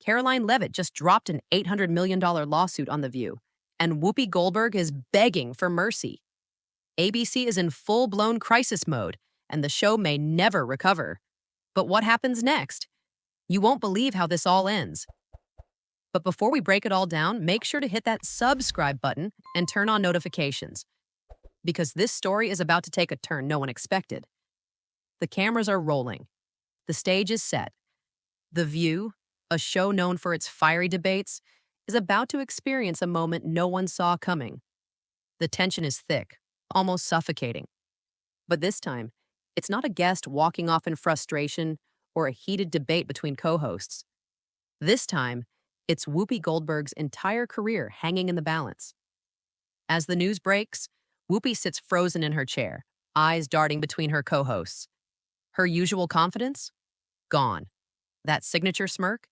Karoline Leavitt just dropped an $800 million lawsuit on The View, and Whoopi Goldberg is begging for mercy. ABC is in full-blown crisis mode, and the show may never recover. But what happens next? You won't believe how this all ends. But before we break it all down, make sure to hit that subscribe button and turn on notifications, because this story is about to take a turn no one expected. The cameras are rolling. The stage is set. The View, a show known for its fiery debates, is about to experience a moment no one saw coming. The tension is thick, almost suffocating. But this time, it's not a guest walking off in frustration or a heated debate between co-hosts. This time, it's Whoopi Goldberg's entire career hanging in the balance. As the news breaks, Whoopi sits frozen in her chair, eyes darting between her co-hosts. Her usual confidence? Gone. That signature smirk?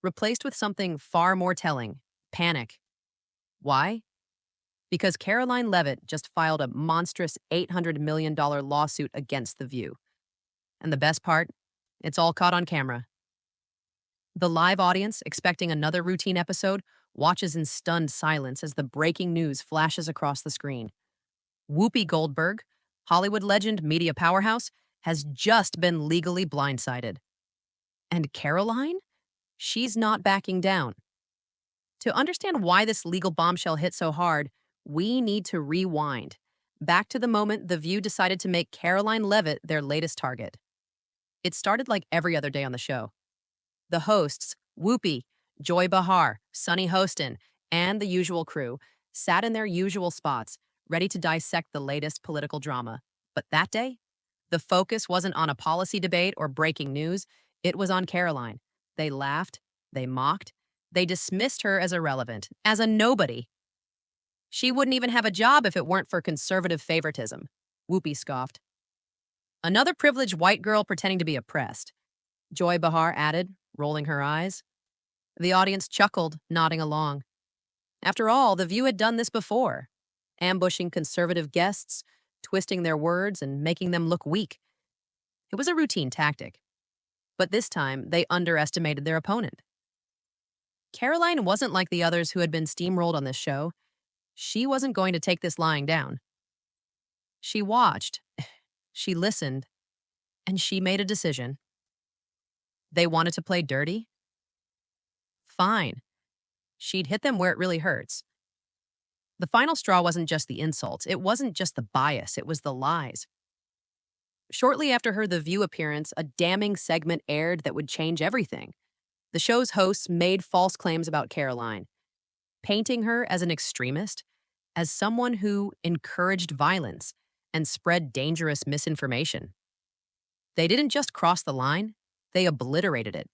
Replaced with something far more telling: panic. Why? Because Karoline Leavitt just filed a monstrous $800 million lawsuit against The View. And the best part? It's all caught on camera. The live audience, expecting another routine episode, watches in stunned silence as the breaking news flashes across the screen. Whoopi Goldberg, Hollywood legend, media powerhouse, has just been legally blindsided. And Karoline? She's not backing down. To understand why this legal bombshell hit so hard, we need to rewind, back to the moment The View decided to make Karoline Leavitt their latest target. It started like every other day on the show. The hosts, Whoopi, Joy Behar, Sunny Hostin, and the usual crew, sat in their usual spots, ready to dissect the latest political drama. But that day, the focus wasn't on a policy debate or breaking news, it was on Karoline. They laughed, they mocked, they dismissed her as irrelevant, as a nobody. She wouldn't even have a job if it weren't for conservative favoritism, Whoopi scoffed. Another privileged white girl pretending to be oppressed, Joy Behar added, rolling her eyes. The audience chuckled, nodding along. After all, The View had done this before, ambushing conservative guests, twisting their words, and making them look weak. It was a routine tactic. But this time, they underestimated their opponent. Karoline wasn't like the others who had been steamrolled on this show. She wasn't going to take this lying down. She watched, she listened, and she made a decision. They wanted to play dirty? Fine. She'd hit them where it really hurts. The final straw wasn't just the insults. It wasn't just the bias. It was the lies. Shortly after her The View appearance, a damning segment aired that would change everything. The show's hosts made false claims about Karoline, painting her as an extremist, as someone who encouraged violence and spread dangerous misinformation. They didn't just cross the line, they obliterated it.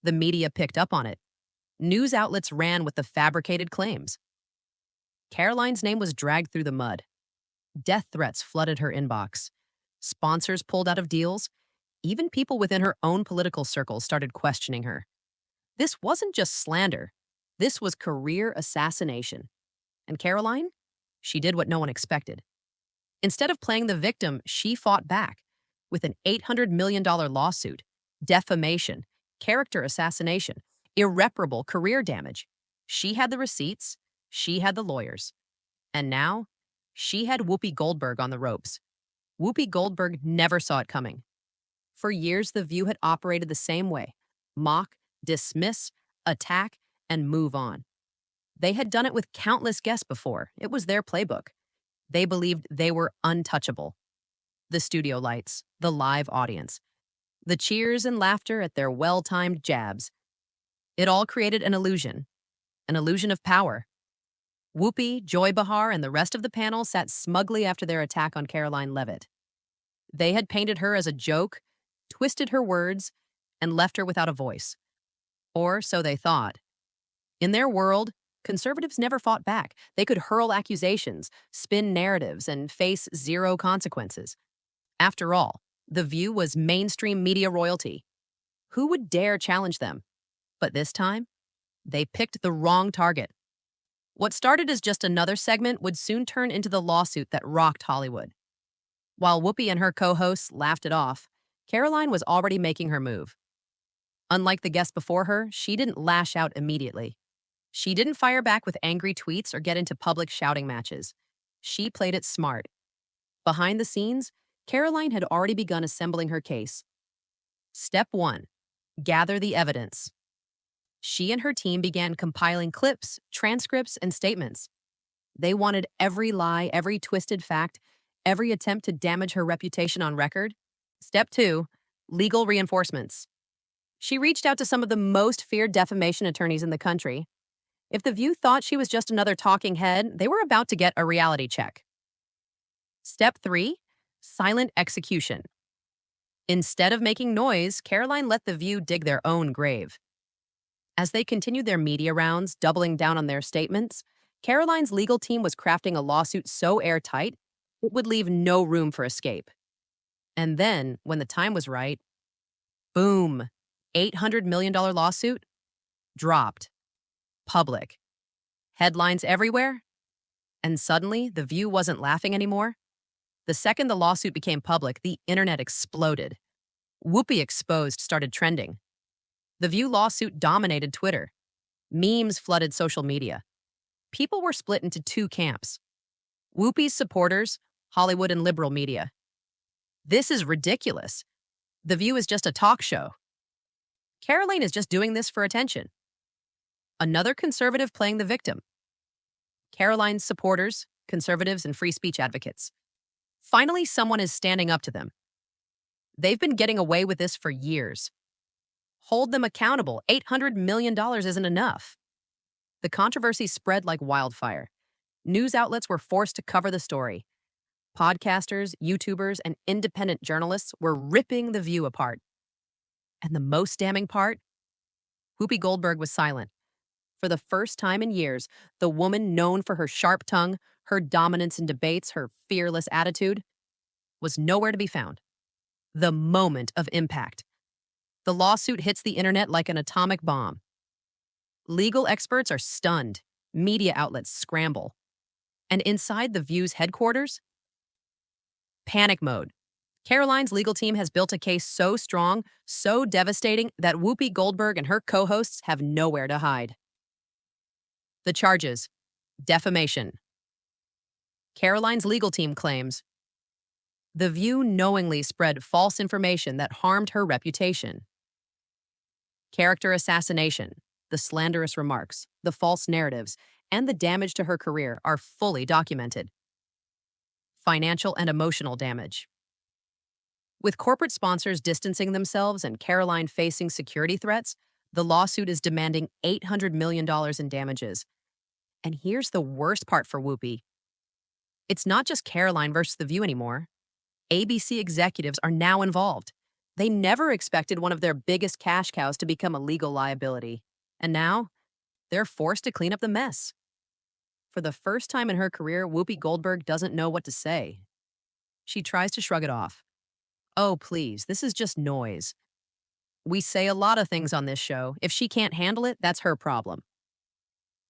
The media picked up on it. News outlets ran with the fabricated claims. Karoline's name was dragged through the mud. Death threats flooded her inbox. Sponsors pulled out of deals. Even people within her own political circles started questioning her. This wasn't just slander. This was career assassination. And Karoline? She did what no one expected. Instead of playing the victim, she fought back with an $800 million lawsuit, defamation, character assassination, irreparable career damage. She had the receipts. She had the lawyers. And now, she had Whoopi Goldberg on the ropes. Whoopi Goldberg never saw it coming. For years, The View had operated the same way: mock, dismiss, attack, and move on. They had done it with countless guests before. It was their playbook. They believed they were untouchable. The studio lights, the live audience, the cheers and laughter at their well-timed jabs. It all created an illusion of power. Whoopi, Joy Behar, and the rest of the panel sat smugly after their attack on Karoline Leavitt. They had painted her as a joke, twisted her words, and left her without a voice. Or so they thought. In their world, conservatives never fought back. They could hurl accusations, spin narratives, and face zero consequences. After all, The View was mainstream media royalty. Who would dare challenge them? But this time, they picked the wrong target. What started as just another segment would soon turn into the lawsuit that rocked Hollywood. While Whoopi and her co-hosts laughed it off, Karoline was already making her move. Unlike the guest before her, she didn't lash out immediately. She didn't fire back with angry tweets or get into public shouting matches. She played it smart. Behind the scenes, Karoline had already begun assembling her case. Step 1. Gather the evidence. She and her team began compiling clips, transcripts, and statements. They wanted every lie, every twisted fact, every attempt to damage her reputation on record. Step 2. Legal reinforcements. She reached out to some of the most feared defamation attorneys in the country. If The View thought she was just another talking head, they were about to get a reality check. Step 3. Silent execution. Instead of making noise, Karoline let The View dig their own grave. As they continued their media rounds, doubling down on their statements, Karoline's legal team was crafting a lawsuit so airtight, it would leave no room for escape. And then, when the time was right, boom, $800 million lawsuit? Dropped. Public. Headlines everywhere? And suddenly, The View wasn't laughing anymore. The second the lawsuit became public, the internet exploded. Whoopi Exposed started trending. The View lawsuit dominated Twitter. Memes flooded social media. People were split into two camps. Whoopi's supporters, Hollywood and liberal media. This is ridiculous. The View is just a talk show. Karoline is just doing this for attention. Another conservative playing the victim. Karoline's supporters, conservatives, and free speech advocates. Finally, someone is standing up to them. They've been getting away with this for years. Hold them accountable. $800 million isn't enough. The controversy spread like wildfire. News outlets were forced to cover the story. Podcasters, YouTubers, and independent journalists were ripping The View apart. And the most damning part? Whoopi Goldberg was silent. For the first time in years, the woman known for her sharp tongue, her dominance in debates, her fearless attitude, was nowhere to be found. The moment of impact. The lawsuit hits the internet like an atomic bomb. Legal experts are stunned. Media outlets scramble. And inside The View's headquarters? Panic mode. Karoline's legal team has built a case so strong, so devastating, that Whoopi Goldberg and her co-hosts have nowhere to hide. The charges: defamation. Karoline's legal team claims The View knowingly spread false information that harmed her reputation. Character assassination. The slanderous remarks, the false narratives, and the damage to her career are fully documented. Financial and emotional damage. With corporate sponsors distancing themselves and Karoline facing security threats, the lawsuit is demanding $800 million in damages. And here's the worst part for Whoopi. It's not just Karoline versus The View anymore. ABC executives are now involved. They never expected one of their biggest cash cows to become a legal liability. And now, they're forced to clean up the mess. For the first time in her career, Whoopi Goldberg doesn't know what to say. She tries to shrug it off. Oh, please, this is just noise. We say a lot of things on this show. If she can't handle it, that's her problem.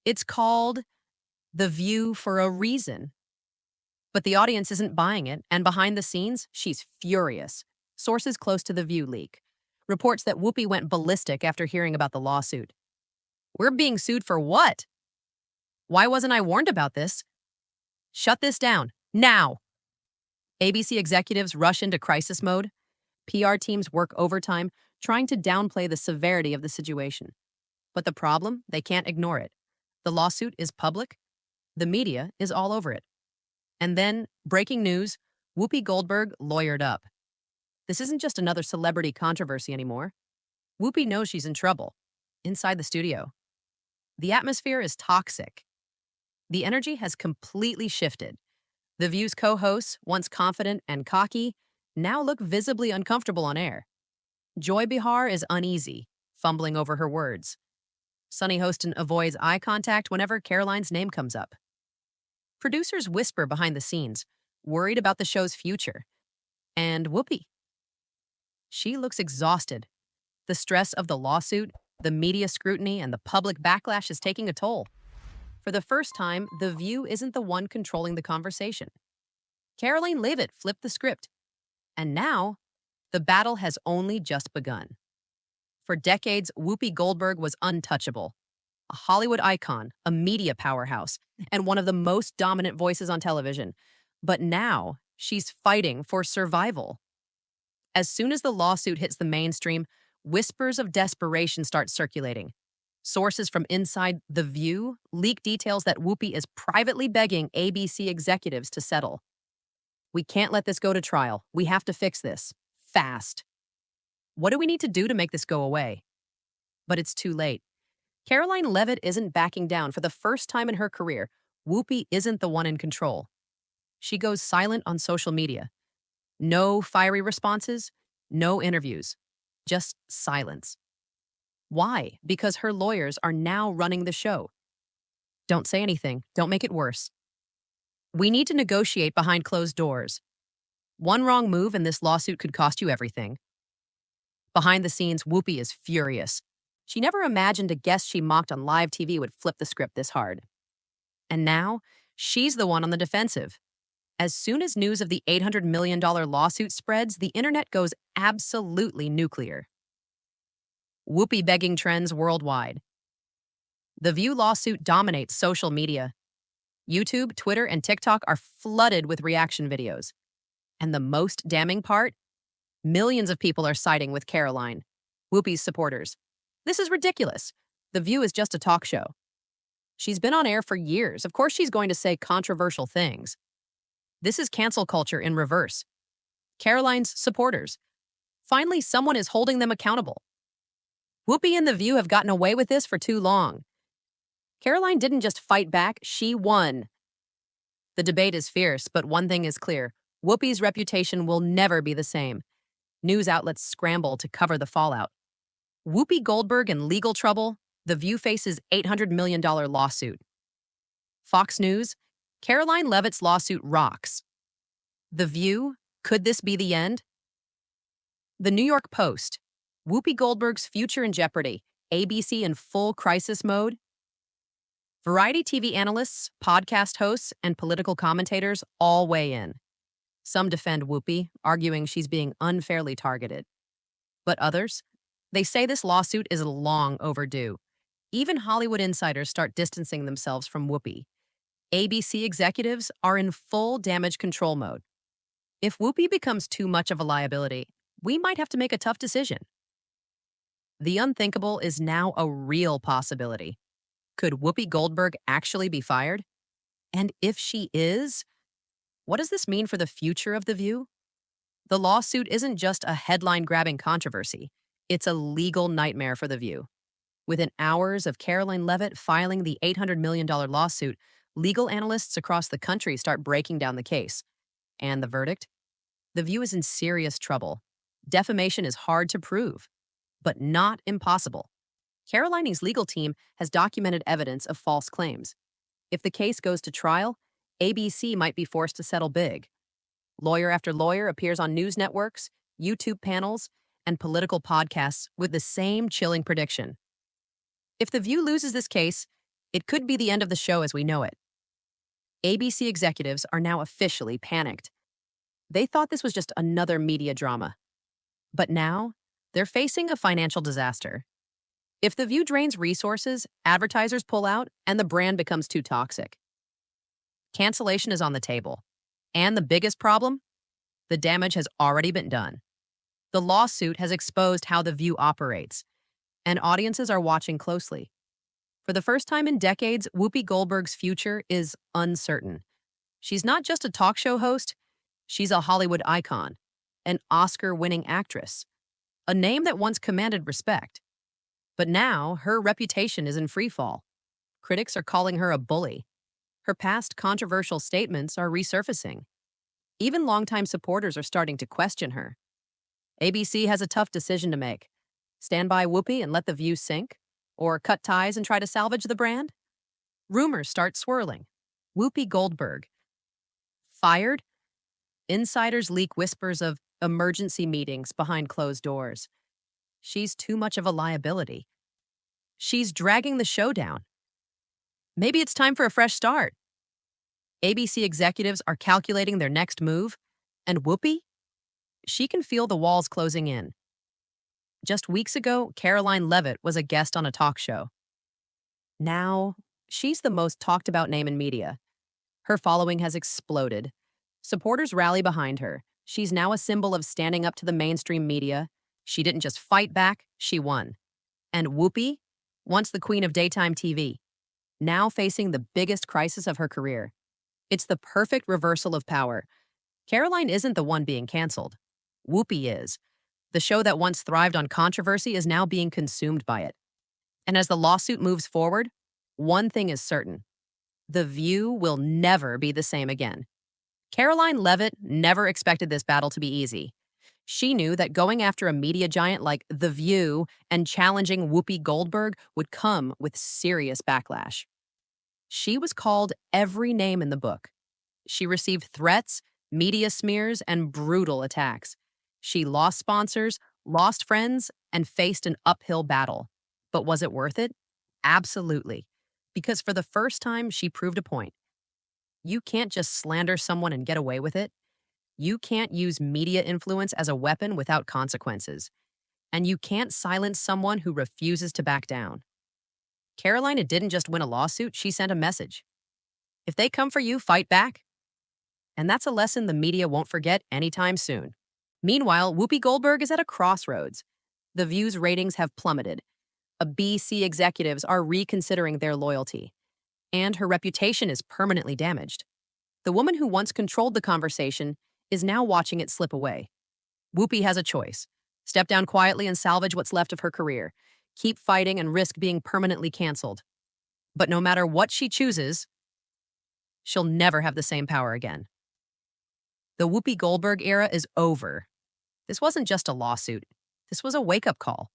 It's called The View for a reason. But the audience isn't buying it, and behind the scenes, she's furious. Sources close to The View leak. Reports that Whoopi went ballistic after hearing about the lawsuit. We're being sued for what? Why wasn't I warned about this? Shut this down, now! ABC executives rush into crisis mode. PR teams work overtime, trying to downplay the severity of the situation. But the problem? They can't ignore it. The lawsuit is public. The media is all over it. And then, breaking news, Whoopi Goldberg lawyered up. This isn't just another celebrity controversy anymore. Whoopi knows she's in trouble. Inside the studio. The atmosphere is toxic. The energy has completely shifted. The View's co-hosts, once confident and cocky, now look visibly uncomfortable on air. Joy Behar is uneasy, fumbling over her words. Sunny Hostin avoids eye contact whenever Karoline's name comes up. Producers whisper behind the scenes, worried about the show's future. And Whoopi. She looks exhausted. The stress of the lawsuit, the media scrutiny, and the public backlash is taking a toll. For the first time, The View isn't the one controlling the conversation. Karoline Leavitt flipped the script. And now, the battle has only just begun. For decades, Whoopi Goldberg was untouchable. A Hollywood icon, a media powerhouse, and one of the most dominant voices on television. But now, she's fighting for survival. As soon as the lawsuit hits the mainstream, whispers of desperation start circulating. Sources from inside The View leak details that Whoopi is privately begging ABC executives to settle. We can't let this go to trial. We have to fix this. Fast. What do we need to do to make this go away? But it's too late. Karoline Leavitt isn't backing down. For the first time in her career, Whoopi isn't the one in control. She goes silent on social media. No fiery responses, no interviews, just silence. Why? Because her lawyers are now running the show. Don't say anything. Don't make it worse. We need to negotiate behind closed doors. One wrong move and this lawsuit could cost you everything. Behind the scenes, Whoopi is furious. She never imagined a guest she mocked on live TV would flip the script this hard. And now, she's the one on the defensive. As soon as news of the $800 million lawsuit spreads, the internet goes absolutely nuclear. Whoopi begging trends worldwide. The View lawsuit dominates social media. YouTube, Twitter, and TikTok are flooded with reaction videos. And the most damning part? Millions of people are siding with Karoline, Whoopi's supporters. This is ridiculous. The View is just a talk show. She's been on air for years. Of course she's going to say controversial things. This is cancel culture in reverse. Karoline's supporters. Finally, someone is holding them accountable. Whoopi and The View have gotten away with this for too long. Karoline didn't just fight back, she won. The debate is fierce, but one thing is clear. Whoopi's reputation will never be the same. News outlets scramble to cover the fallout. Whoopi Goldberg in legal trouble. The View faces $800 million lawsuit. Fox News. Karoline Leavitt's lawsuit rocks. The View. Could this be the end? The New York Post. Whoopi Goldberg's future in jeopardy. ABC in full crisis mode. Variety TV analysts, podcast hosts, and political commentators all weigh in. Some defend Whoopi, arguing she's being unfairly targeted. But others, they say this lawsuit is long overdue. Even Hollywood insiders start distancing themselves from Whoopi. ABC executives are in full damage control mode. If Whoopi becomes too much of a liability, we might have to make a tough decision. The unthinkable is now a real possibility. Could Whoopi Goldberg actually be fired? And if she is, what does this mean for the future of The View? The lawsuit isn't just a headline-grabbing controversy. It's a legal nightmare for The View. Within hours of Karoline Leavitt filing the $800 million lawsuit, legal analysts across the country start breaking down the case. And the verdict? The View is in serious trouble. Defamation is hard to prove, but not impossible. Karoline's legal team has documented evidence of false claims. If the case goes to trial, ABC might be forced to settle big. Lawyer after lawyer appears on news networks, YouTube panels, and political podcasts with the same chilling prediction. If The View loses this case, it could be the end of the show as we know it. ABC executives are now officially panicked. They thought this was just another media drama. But now, they're facing a financial disaster. If The View drains resources, advertisers pull out, and the brand becomes too toxic. Cancellation is on the table. And the biggest problem? The damage has already been done. The lawsuit has exposed how The View operates, and audiences are watching closely. For the first time in decades, Whoopi Goldberg's future is uncertain. She's not just a talk show host, she's a Hollywood icon, an Oscar-winning actress, a name that once commanded respect. But now, her reputation is in freefall. Critics are calling her a bully. Her past controversial statements are resurfacing. Even longtime supporters are starting to question her. ABC has a tough decision to make. Stand by Whoopi and let The View sink? Or cut ties and try to salvage the brand? Rumors start swirling. Whoopi Goldberg. Fired? Insiders leak whispers of emergency meetings behind closed doors. She's too much of a liability. She's dragging the show down. Maybe it's time for a fresh start. ABC executives are calculating their next move, and Whoopi? She can feel the walls closing in. Just weeks ago, Karoline Leavitt was a guest on a talk show. Now, she's the most talked about name in media. Her following has exploded. Supporters rally behind her. She's now a symbol of standing up to the mainstream media. She didn't just fight back, she won. And Whoopi, once the queen of daytime TV, now facing the biggest crisis of her career. It's the perfect reversal of power. Caroline isn't the one being canceled. Whoopi is. The show that once thrived on controversy is now being consumed by it. And as the lawsuit moves forward, one thing is certain. The View will never be the same again. Karoline Leavitt never expected this battle to be easy. She knew that going after a media giant like The View and challenging Whoopi Goldberg would come with serious backlash. She was called every name in the book. She received threats, media smears, and brutal attacks. She lost sponsors, lost friends, and faced an uphill battle. But was it worth it? Absolutely. Because for the first time, she proved a point. You can't just slander someone and get away with it. You can't use media influence as a weapon without consequences. And you can't silence someone who refuses to back down. Carolina didn't just win a lawsuit, she sent a message. If they come for you, fight back. And that's a lesson the media won't forget anytime soon. Meanwhile, Whoopi Goldberg is at a crossroads. The View's ratings have plummeted. BC executives are reconsidering their loyalty. And her reputation is permanently damaged. The woman who once controlled the conversation is now watching it slip away. Whoopi has a choice. Step down quietly and salvage what's left of her career. Keep fighting and risk being permanently canceled. But no matter what she chooses, she'll never have the same power again. The Whoopi Goldberg era is over. This wasn't just a lawsuit. This was a wake-up call.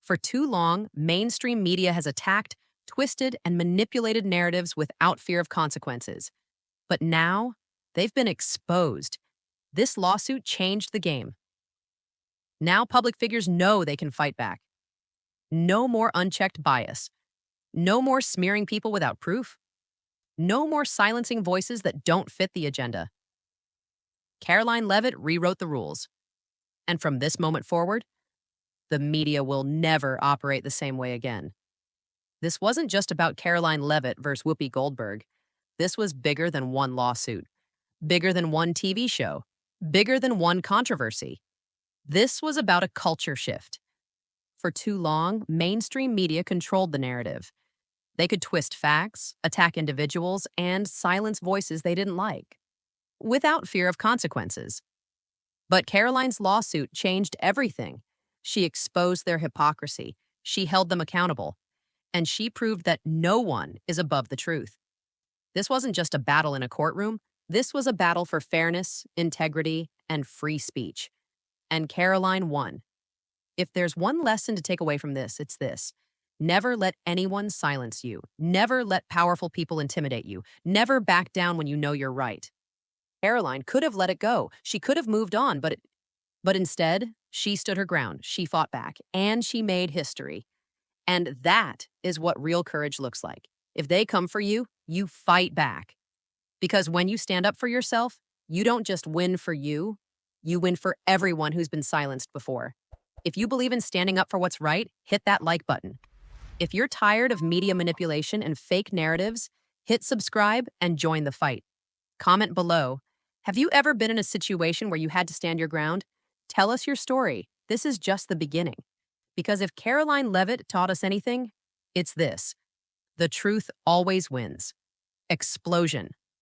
For too long, mainstream media has attacked, twisted, and manipulated narratives without fear of consequences. But now, they've been exposed. This lawsuit changed the game. Now public figures know they can fight back. No more unchecked bias. No more smearing people without proof. No more silencing voices that don't fit the agenda. Karoline Leavitt rewrote the rules. And from this moment forward, the media will never operate the same way again. This wasn't just about Karoline Leavitt versus Whoopi Goldberg. This was bigger than one lawsuit, bigger than one TV show, bigger than one controversy. This was about a culture shift. For too long, mainstream media controlled the narrative. They could twist facts, attack individuals, and silence voices they didn't like, without fear of consequences. But Caroline's lawsuit changed everything. She exposed their hypocrisy. She held them accountable. And she proved that no one is above the truth. This wasn't just a battle in a courtroom. This was a battle for fairness, integrity, and free speech. And Karoline won. If there's one lesson to take away from this, it's this. Never let anyone silence you. Never let powerful people intimidate you. Never back down when you know you're right. Caroline could have let it go. She could have moved on, but instead, she stood her ground. She fought back, and she made history. And that is what real courage looks like. If they come for you, you fight back. Because when you stand up for yourself, you don't just win for you win for everyone who's been silenced before. If you believe in standing up for what's right, hit that like button. If you're tired of media manipulation and fake narratives, hit subscribe and join the fight. Comment below. Have you ever been in a situation where you had to stand your ground? Tell us your story. This is just the beginning. Because if Karoline Leavitt taught us anything, it's this. The truth always wins. Explosion.